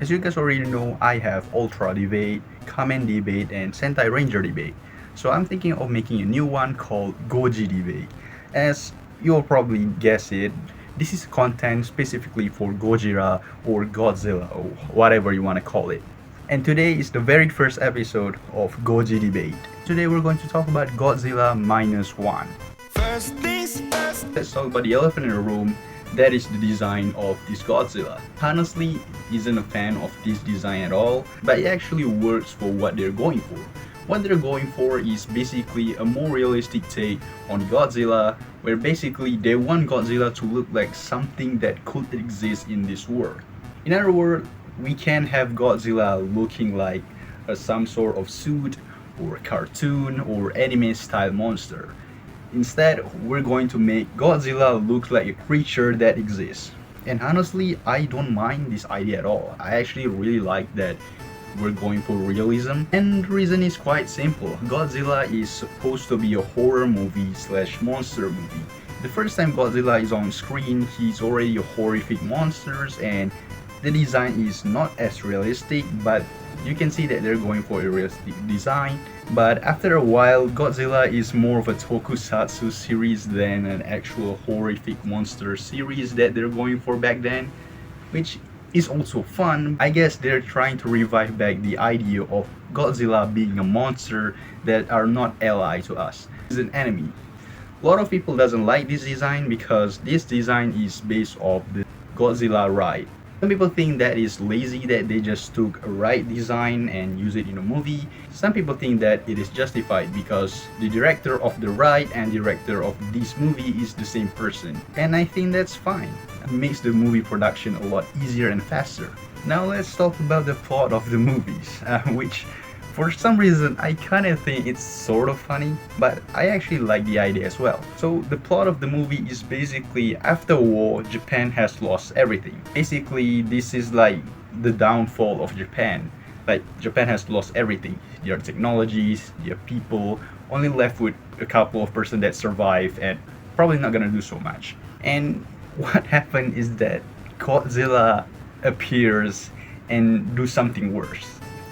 As you guys already know, I have Ultra Debate, Kamen Debate, and Sentai Ranger Debate. So I'm thinking of making a new one called Goji Debate. As you'll probably guess it, this is content specifically for Gojira or Godzilla or whatever you want to call it. And today is the very first episode of Goji Debate. Today we're going to talk about Godzilla Minus One. First things first. Let's talk about the elephant in the room. That is the design of this Godzilla. Honestly, isn't a fan of this design at all, but it actually works for what they're going for. What they're going for is basically a more realistic take on Godzilla, where basically they want Godzilla to look like something that could exist in this world. In other words, we can have Godzilla looking like some sort of suit or cartoon or anime style monster. Instead, we're going to make Godzilla look like a creature that exists. And honestly, I don't mind this idea at all. I actually really like that we're going for realism. And the reason is quite simple. Godzilla is supposed to be a horror movie slash monster movie. The first time Godzilla is on screen, he's already a horrific monster, and the design is not as realistic, but you can see that they're going for a realistic design. But after a while, Godzilla is more of a tokusatsu series than an actual horrific monster series that they're going for back then, which is also fun. I guess they're trying to revive back the idea of Godzilla being a monster that are not ally to us. It's an enemy. A lot of people doesn't like this design because this design is based off the Godzilla ride. Some people think that is lazy, that they just took a ride design and use it in a movie. Some people think that it is justified because the director of the ride and director of this movie is the same person. And I think that's fine. It makes the movie production a lot easier and faster. Now let's talk about the plot of the movies, which for some reason I kind of think it's sort of funny, but I actually like the idea as well. So the plot of the movie is basically after war, Japan has lost everything. Basically, this is like the downfall of Japan. Like Japan has lost everything. Their technologies, their people, only left with a couple of person that survive and probably not gonna do so much. And what happened is that Godzilla appears and do something worse.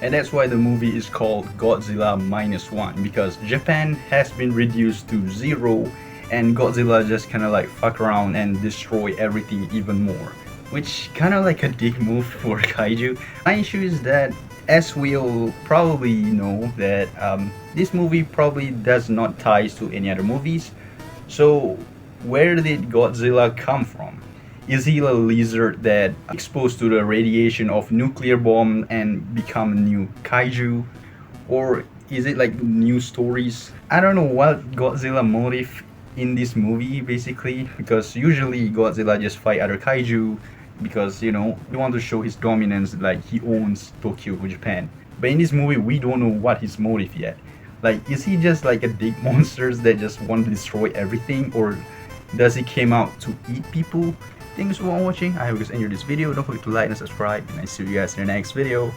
And that's why the movie is called Godzilla Minus One, because Japan has been reduced to zero and Godzilla just kinda like fuck around and destroy everything even more. Which kinda like a dick move for kaiju. My issue is that, as we all probably know, that this movie probably does not ties to any other movies. So where did Godzilla come from? Is he a lizard that exposed to the radiation of nuclear bomb and become a new kaiju? Or is it like new stories? I don't know what Godzilla motive in this movie basically, because usually Godzilla just fight other kaiju because, you know, he want to show his dominance, like he owns Tokyo, Japan. But in this movie, we don't know what his motive yet. Like, is he just like a big monsters that just want to destroy everything, or does he came out to eat people? Thanks for watching. I hope you guys enjoyed this video. Don't forget to like and subscribe, and I see you guys in the next video.